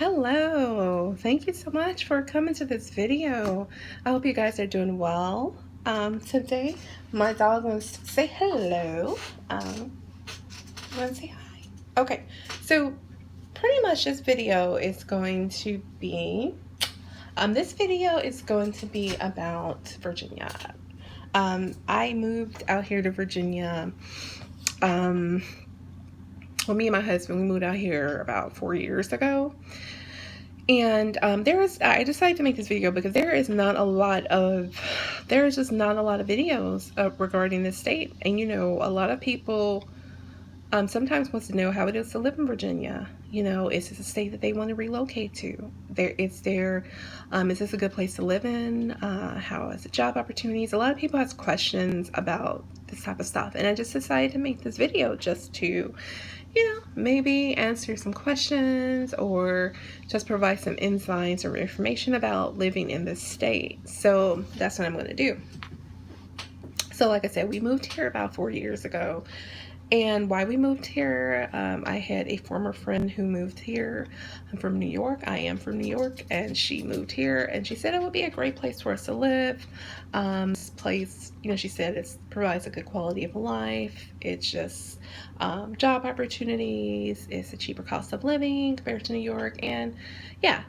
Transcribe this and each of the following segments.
Hello, thank you so much for coming to this video. I hope you guys are doing well. Today my dog wants to say hello. Want to say hi? Okay, so pretty much this video is going to be, about Virginia. I moved out here to Virginia. Well, me and my husband, we moved out here about 4 years ago. And I decided to make this video because there is just not a lot of videos regarding this state. And a lot of people sometimes wants to know how it is to live in Virginia. Is this a state that they want to relocate to? Is this a good place to live in? How is the job opportunities? A lot of people have questions about this type of stuff, and I just decided to make this video just to, maybe answer some questions or just provide some insights or information about living in this state. So that's what I'm going to do. So like I said, we moved here about 4 years ago. And why we moved here, I had a former friend who moved here. I'm from New York. I am from New York, and she moved here, and she said it would be a great place for us to live. This place, she said it provides a good quality of life. It's just job opportunities. It's a cheaper cost of living compared to New York, and yeah.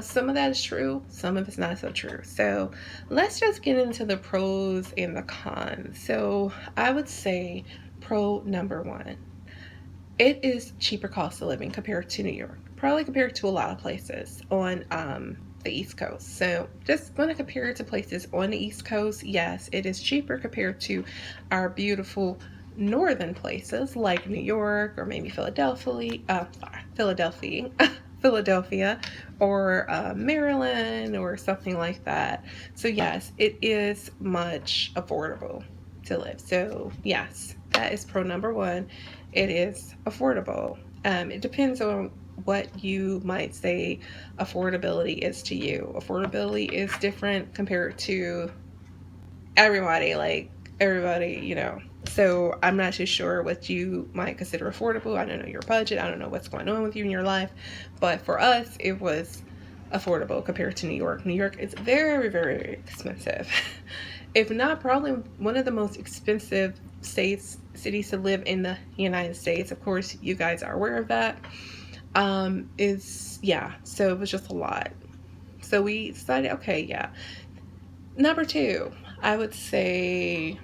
Some of that is true, some of it's not so true. So let's just get into the pros and the cons. So I would say pro number one, it is cheaper cost of living compared to New York, probably compared to a lot of places on the East Coast. So just going to compare it to places on the East Coast. Yes, it is cheaper compared to our beautiful northern places like New York or maybe Philadelphia, Philadelphia or Maryland or something like that. So yes, it is much affordable to live. So yes, that is pro number one. It is affordable. It depends on what you might say affordability is to you. Affordability is different compared to everybody, So I'm not too sure what you might consider affordable. I don't know your budget. I don't know what's going on with you in your life. But for us, it was affordable compared to New York. New York is very, very expensive. If not, probably one of the most expensive cities to live in the United States. Of course, you guys are aware of that. So it was just a lot. So we decided, okay, yeah. Number two, I would say,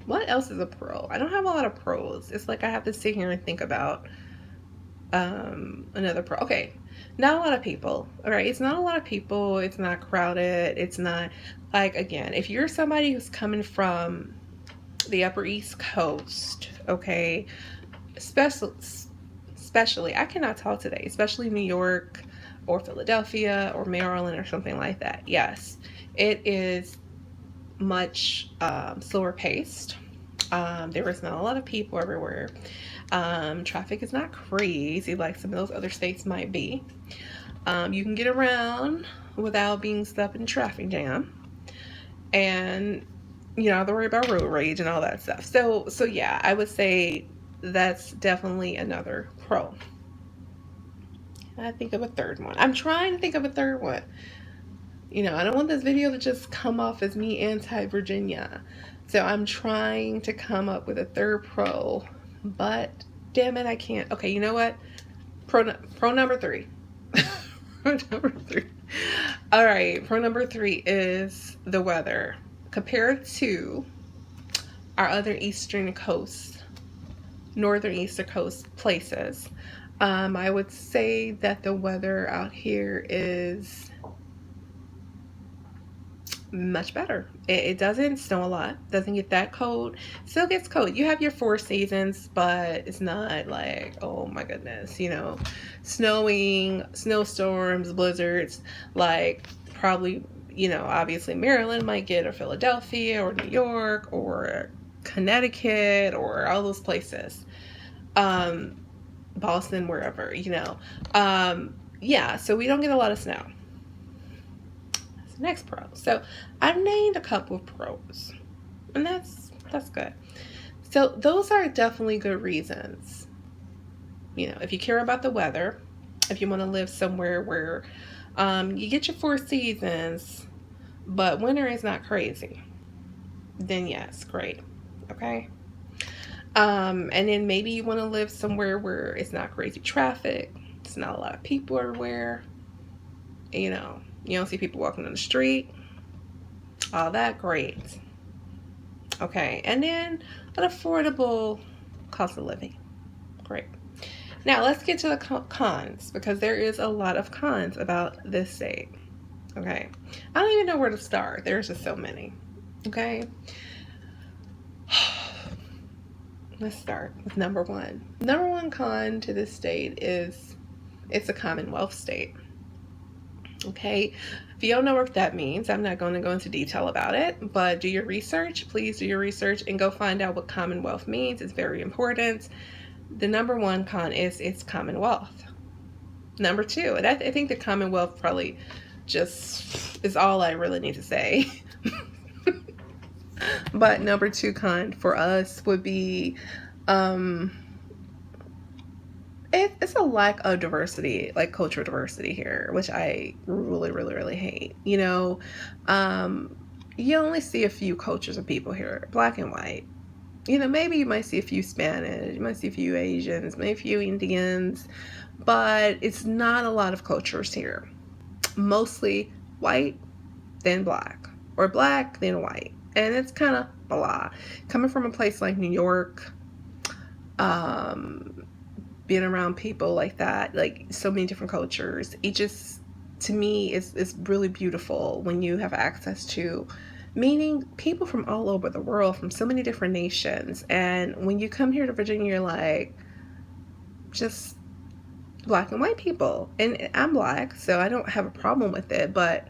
what else is a pro? I don't have a lot of pros. It's like I have to sit here and think about another pro. Okay, not a lot of people. All right, it's not a lot of people. It's not crowded. It's not like, again, if you're somebody who's coming from the Upper East Coast, okay, especially I cannot talk today, especially New York or Philadelphia or Maryland or something like that. Yes, it is much slower paced. There is not a lot of people everywhere. Traffic is not crazy like some of those other states might be. You can get around without being stuck in traffic jam, and you don't have to worry about road rage and all that stuff. So yeah, I would say that's definitely another pro. I think of a third one. I'm trying to think of a third one. I don't want this video to just come off as me anti-Virginia. So I'm trying to come up with a third pro, but damn it, I can't. Okay, you know what? Pro number three. Pro number three. All right, pro number three is the weather. Compared to our other northern eastern coast places, I would say that the weather out here is much better. It doesn't snow a lot, doesn't get that cold. Still gets cold. You have your 4 seasons, but it's not like, oh my goodness, snowing, snowstorms, blizzards, like probably, obviously Maryland might get, or Philadelphia or New York or Connecticut or all those places, Boston, wherever, so we don't get a lot of snow. Next pro. So I've named a couple of pros, and that's good. So those are definitely good reasons if you care about the weather, if you want to live somewhere where you get your 4 seasons, but winter is not crazy, then yes, great. Okay. And then maybe you want to live somewhere where it's not crazy traffic, it's not a lot of people everywhere, you don't see people walking on the street, all that, great. Okay. And then an affordable cost of living, great. Now let's get to the cons, because there is a lot of cons about this state. Okay. I don't even know where to start. There's just so many. Okay. Let's start with number one. Number one con to this state is it's a Commonwealth state. Okay. If you don't know what that means, I'm not going to go into detail about it, but do your research. Please do your research and go find out what Commonwealth means. It's very important. The number one con is it's Commonwealth. Number two, and I think the Commonwealth probably just is all I really need to say. But number two con for us would be it's a lack of diversity, like cultural diversity here, which I really, really, really hate. You only see a few cultures of people here, black and white. Maybe you might see a few Spanish, you might see a few Asians, maybe a few Indians, but it's not a lot of cultures here. Mostly white, then black, or black, then white. And it's kind of blah. Coming from a place like New York, being around people like that, like so many different cultures, it just, to me, is really beautiful when you have access to meeting people from all over the world, from so many different nations. And when you come here to Virginia, you're like, just black and white people. And I'm black, so I don't have a problem with it. But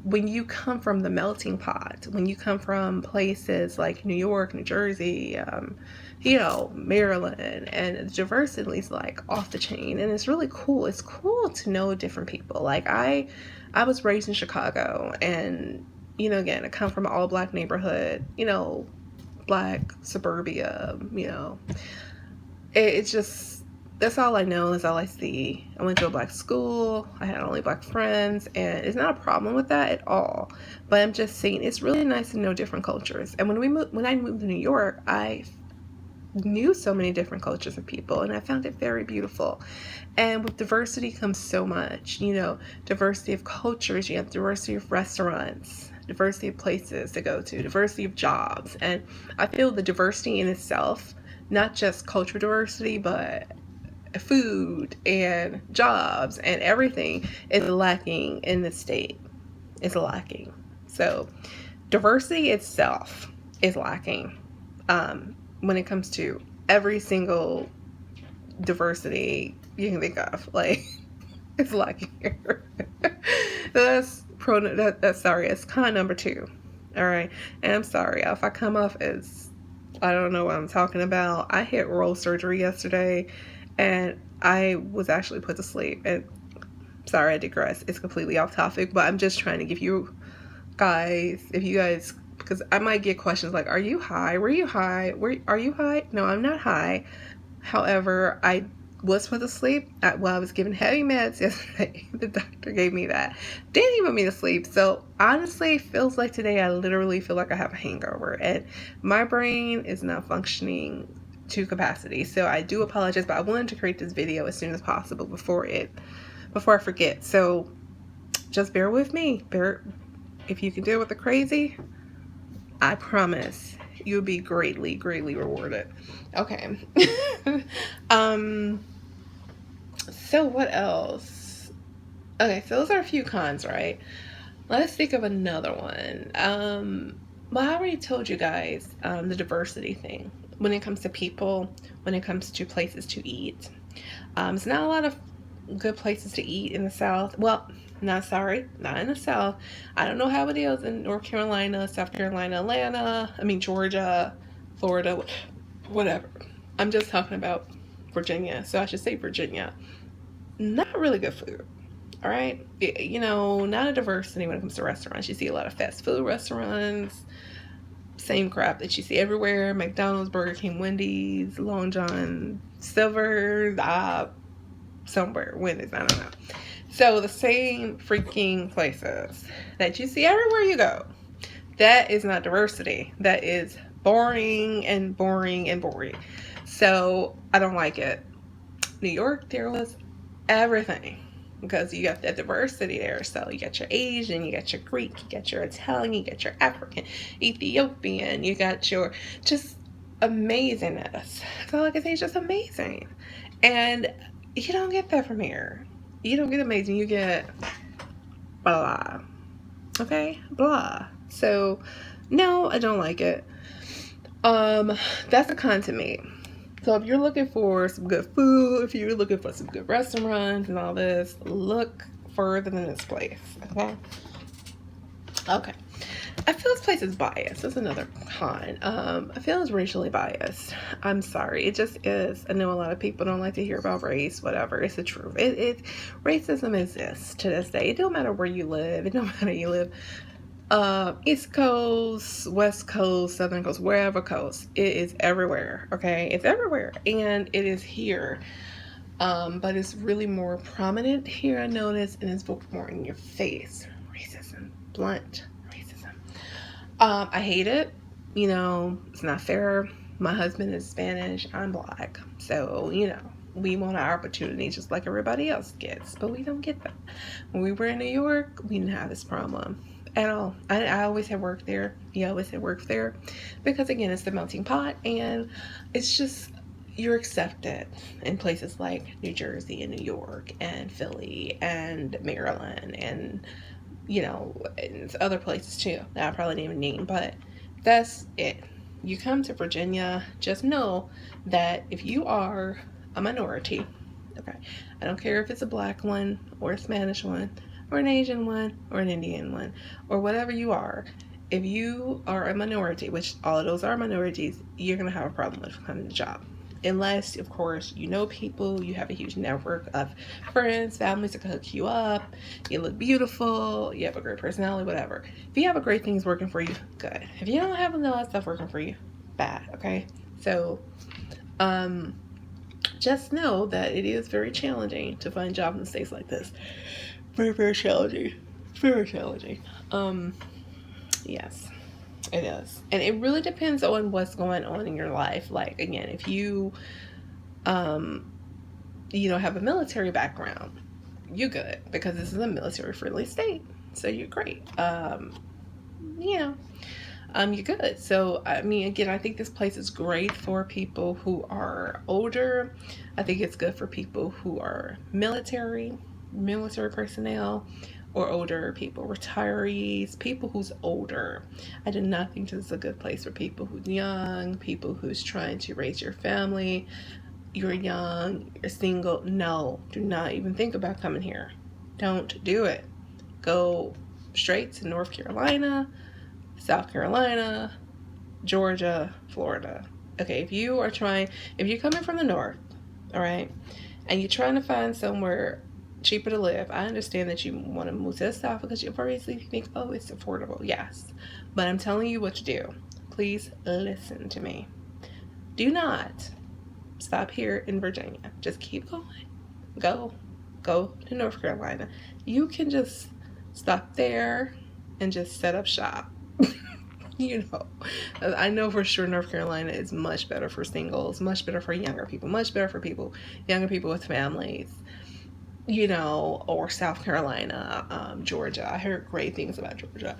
when you come from the melting pot, when you come from places like New York, New Jersey, Maryland, and the diversity is like off the chain, and it's really cool. It's cool to know different people. Like I was raised in Chicago, and again, I come from an all black neighborhood, black suburbia, it's just, that's all I know, that's all I see. I went to a black school, I had only black friends, and it's not a problem with that at all. But I'm just saying, it's really nice to know different cultures. And when I moved to New York, I knew so many different cultures of people, and I found it very beautiful. And with diversity comes so much, diversity of cultures, you have diversity of restaurants, diversity of places to go to, diversity of jobs. And I feel the diversity in itself, not just cultural diversity, but food and jobs and everything, is lacking in the state. It's lacking. So diversity itself is lacking when it comes to every single diversity you can think of. Like, it's lacking here. That's con number two. All right. And I'm sorry if I come off as I don't know what I'm talking about. I had oral surgery yesterday, and I was actually put to sleep. And sorry, I digress. It's completely off topic, but I'm just trying to give you guys, because I might get questions like, are you high? Were you high? Are you high? No, I'm not high. However, I was put to sleep I was given heavy meds yesterday. The doctor gave me that. Didn't even put me to sleep. So honestly, it feels like today I literally feel like I have a hangover, and my brain is not functioning to capacity. So I do apologize, but I wanted to create this video as soon as possible before I forget. So just bear with me. If you can deal with the crazy, I promise you'll be greatly, greatly rewarded. Okay. So what else? Okay, so those are a few cons, right? Let's think of another one. Well, I already told you guys the diversity thing. When it comes to people, when it comes to places to eat. It's not a lot of good places to eat in the South. Well, not in the South. I don't know how it is in North Carolina, South Carolina, Atlanta, Georgia, Florida, whatever. I'm just talking about Virginia, so I should say Virginia. Not really good food, all right? Not a diversity when it comes to restaurants. You see a lot of fast food restaurants, same crap that you see everywhere: McDonald's, Burger King, Wendy's, Long John Silver, somewhere, Wendy's, I don't know. So the same freaking places that you see everywhere you go. That is not diversity. That is boring and boring and boring. So I don't like it. New York, there was everything because you got that diversity there. So you got your Asian, you got your Greek, you got your Italian, you got your African, Ethiopian, you got your just amazingness. So like I say, it's just amazing. And you don't get that from here. You don't get amazing, you get blah. Okay? Blah. So no, I don't like it. That's a con to me. So if you're looking for some good food, if you're looking for some good restaurants and all this, look further than this place. Okay. Okay. I feel this place is biased. That's another con. I feel it's racially biased. I'm sorry. It just is. I know a lot of people don't like to hear about race, whatever. It's the truth. Racism exists to this day. It don't matter where you live. It don't matter you live East Coast, West Coast, Southern Coast, wherever coast. It is everywhere. Okay. It's everywhere. And it is here. But it's really more prominent here, I notice, and it's more in your face. Racism. Blunt. I hate it. You know, it's not fair. My husband is Spanish. I'm Black. So, you know, we want our opportunity just like everybody else gets. But we don't get that. When we were in New York, we didn't have this problem at all. I always had worked there. He always had worked there. Because, again, it's the melting pot. And it's just, you're accepted in places like New Jersey and New York and Philly and Maryland and, you know, and other places too that I probably didn't even name, but that's it. You come to Virginia, just know that if you are a minority, okay, I don't care if it's a Black one or a Spanish one or an Asian one or an Indian one or whatever you are, if you are a minority, which all of those are minorities, you're going to have a problem with finding a job. Unless, of course, you know people, you have a huge network of friends, families that can hook you up, you look beautiful, you have a great personality, whatever. If you have a great things working for you, good. If you don't have a lot of stuff working for you, bad, okay? So, just know that it is very challenging to find jobs in states like this. Very, very challenging. Very challenging. Yes. It is. And it really depends on what's going on in your life. Like, again, if you, have a military background, you're good because this is a military-friendly state. So you're great. You're good. So, I mean, again, I think this place is great for people who are older. I think it's good for people who are military personnel, or older people, retirees, people who's older. I do not think this is a good place for people who's young, people who's trying to raise your family. You're young, you're single. No, do not even think about coming here. Don't do it. Go straight to North Carolina, South Carolina, Georgia, Florida. Okay, if you're coming from the north, all right, and you're trying to find somewhere cheaper to live, I understand that you want to move to the south because you obviously think, oh, it's affordable. Yes, but I'm telling you what to do. Please listen to me. Do not stop here in Virginia. Just keep going. Go to North Carolina. You can just stop there and just set up shop. I know for sure North Carolina is much better for singles, much better for younger people, much better for younger people with families. Or South Carolina, Georgia. I heard great things about Georgia.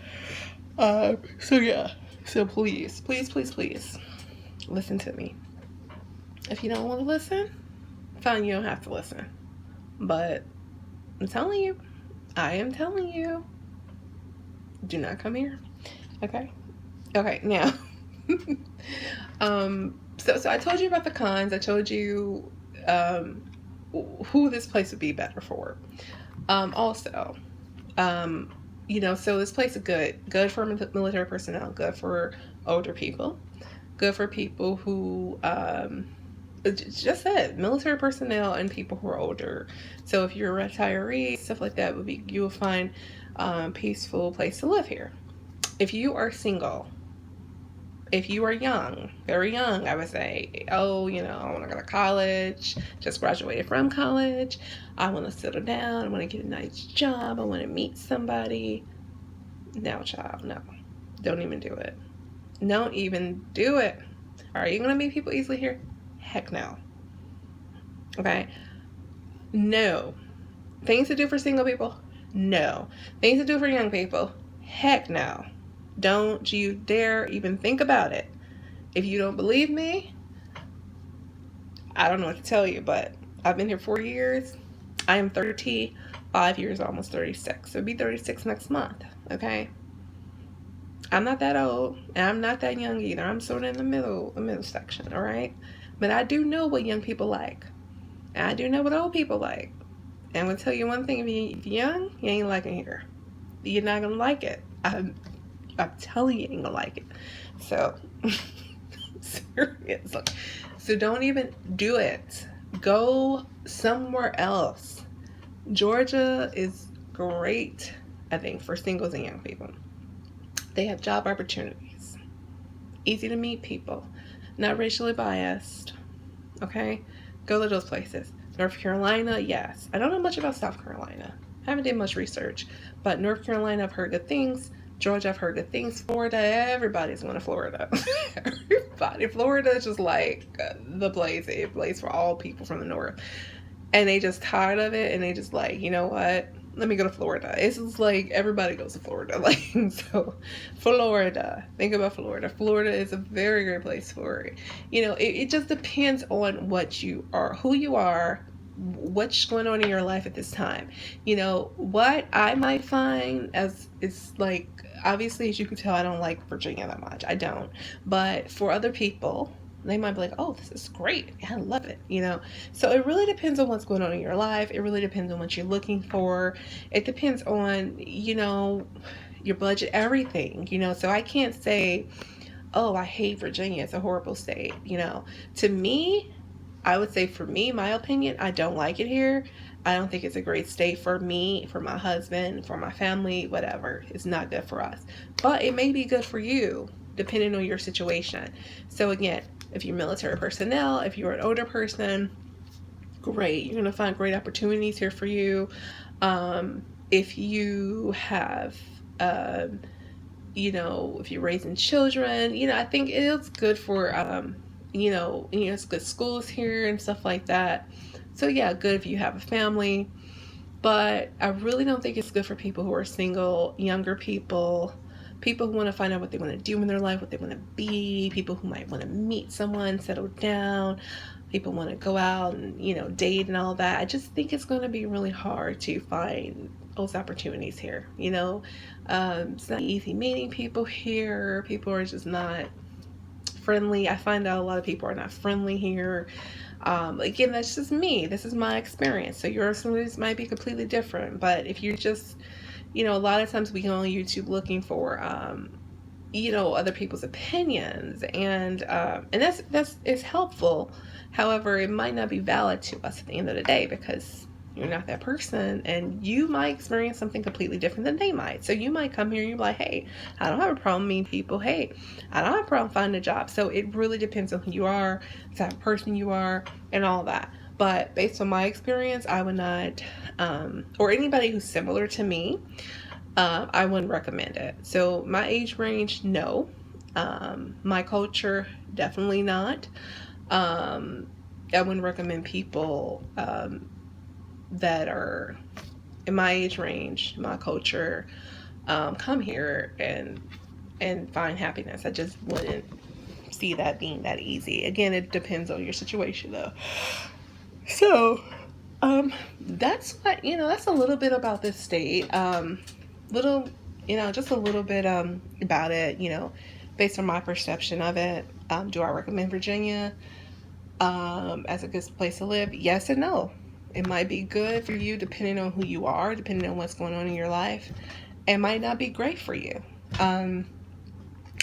So please, listen to me. If you don't want to listen, fine, you don't have to listen. But I am telling you, do not come here. Okay, now, so I told you about the cons. I told you, who this place would be better for. So this place is good for military personnel, good for older people, good for people who, just said military personnel and people who are older. So if you're a retiree, stuff like that you will find peaceful place to live here. If you are single, If you are young, very young, I would say, oh, I want to go to college, just graduated from college, I want to settle down, I want to get a nice job, I want to meet somebody. No, child, no. Don't even do it. Don't even do it. Are you going to meet people easily here? Heck no. Okay? No. Things to do for single people? No. Things to do for young people? Heck no. Don't you dare even think about it. If you don't believe me, I don't know what to tell you, but I've been here 4 years. I am 35 years, almost 36. So it'll be 36 next month, okay? I'm not that old, and I'm not that young either. I'm sort of in the middle section, all right? But I do know what young people like. And I do know what old people like. And I'm going to tell you one thing, if you're young, you ain't liking here. You're not going to like it. I'm telling you, you ain't going to like it. So, seriously. So don't even do it. Go somewhere else. Georgia is great, I think, for singles and young people. They have job opportunities. Easy to meet people. Not racially biased. Okay? Go to those places. North Carolina, yes. I don't know much about South Carolina. I haven't done much research. But North Carolina, I've heard good things. Georgia, I've heard good things. Florida, everybody's going to Florida. Everybody. Florida is just like the place for all people from the north. And they just tired of it, and they just like, you know what? Let me go to Florida. It's just like everybody goes to Florida. Like, so Florida. Think about Florida. Florida is a very great place for it. It just depends on what you are, who you are, what's going on in your life at this time. What I might find as is like, obviously, as you can tell, I don't like Virginia that much. I don't. But for other people, they might be like, oh, this is great. I love it, So it really depends on what's going on in your life. It really depends on what you're looking for. It depends on, your budget, everything, So I can't say, oh, I hate Virginia. It's a horrible state, To me, I would say for me, my opinion, I don't like it here. I don't think it's a great state for me, for my husband, for my family, whatever. It's not good for us. But it may be good for you, depending on your situation. So again, if you're military personnel, if you're an older person, great. You're going to find great opportunities here for you. If you have, if you're raising children, I think it's good for, it's good schools here and stuff like that. So yeah, good if you have a family. But I really don't think it's good for people who are single, younger people who want to find out what they want to do in their life, what they want to be, people who might want to meet someone, settle down, people want to go out and, date and all that. I just think it's going to be really hard to find those opportunities here. It's not easy meeting people here. People are just not friendly. I find out a lot of people are not friendly here. Again, that's just me. This is my experience. So yours might be completely different. But if you're just, a lot of times we go on YouTube looking for, other people's opinions, and that's is helpful. However, it might not be valid to us at the end of the day because you're not that person, and you might experience something completely different than they might. So you might come here and you're like, hey, I don't have a problem meeting people. Hey, I don't have a problem finding a job. So it really depends on who you are, the type of person you are, and all that. But based on my experience, I would not, or anybody who's similar to me, I wouldn't recommend it. So my age range, no. My culture, definitely not. I wouldn't recommend people that are in my age range, my culture, come here and find happiness. I just wouldn't see that being that easy. Again, it depends on your situation though. So, that's what, that's a little bit about this state. Just a little bit, about it, based on my perception of it. Do I recommend Virginia, as a good place to live? Yes and no. It might be good for you depending on who you are, depending on what's going on in your life. It might not be great for you.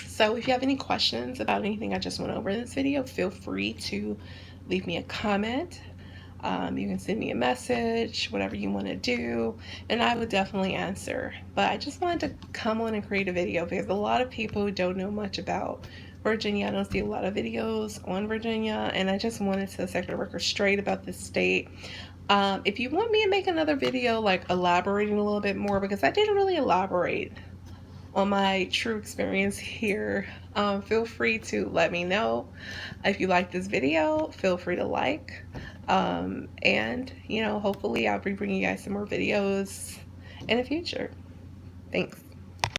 So if you have any questions about anything I just went over in this video, feel free to leave me a comment. You can send me a message, whatever you want to do, and I would definitely answer. But I just wanted to come on and create a video because a lot of people don't know much about Virginia. I don't see a lot of videos on Virginia, and I just wanted to set the record straight about this state. If you want me to make another video, like elaborating a little bit more, because I didn't really elaborate on my true experience here, feel free to let me know. If you like this video, feel free to like. And, hopefully I'll be bringing you guys some more videos in the future. Thanks.